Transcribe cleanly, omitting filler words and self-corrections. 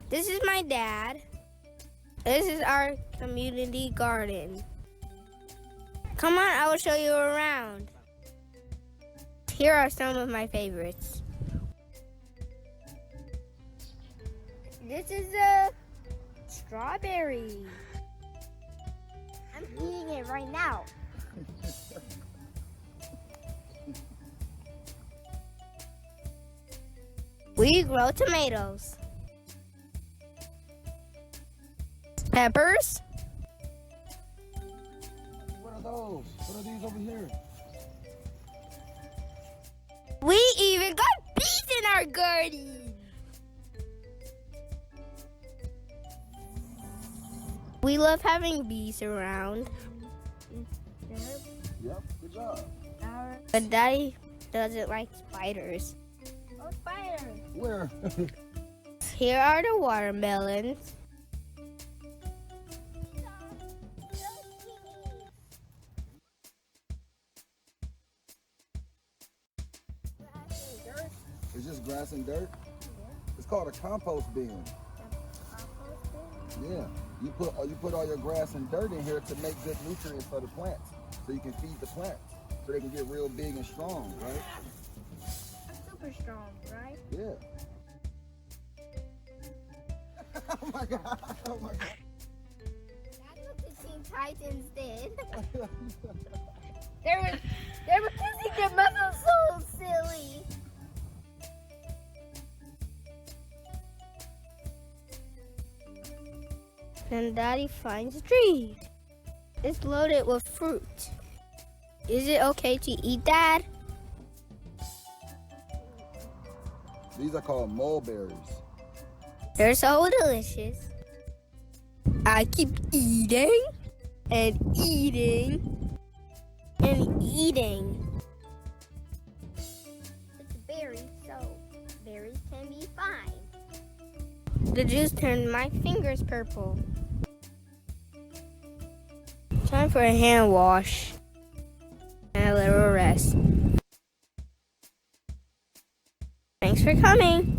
This is my dad. This is our community garden. Come on, I will show you around. Here are some of my favorites. This is a strawberry. I'm eating it right now. We grow tomatoes. Peppers. What are those? What are these over here? We even got bees in our garden. We love having bees around. Yep, good job. But Daddy doesn't like spiders. Oh, spiders. Where? Here are the watermelons. It's just grass and dirt? It's called a compost bin. Yeah. You put all your grass and dirt in here to make good nutrients for the plants. So you can feed the plants. So they can get real big and strong, right? Super strong, right? Yeah. Oh my God. Oh my God. That's what the Teen Titans did. they were kissing their muscles so silly. Then Daddy finds a tree. It's loaded with fruit. Is it okay to eat that? These are called mulberries. They're so delicious. I keep eating and eating and eating. It's a berry, so berries can be fine. The juice turned my fingers purple. Time for a hand wash and a little rest. Thanks for coming.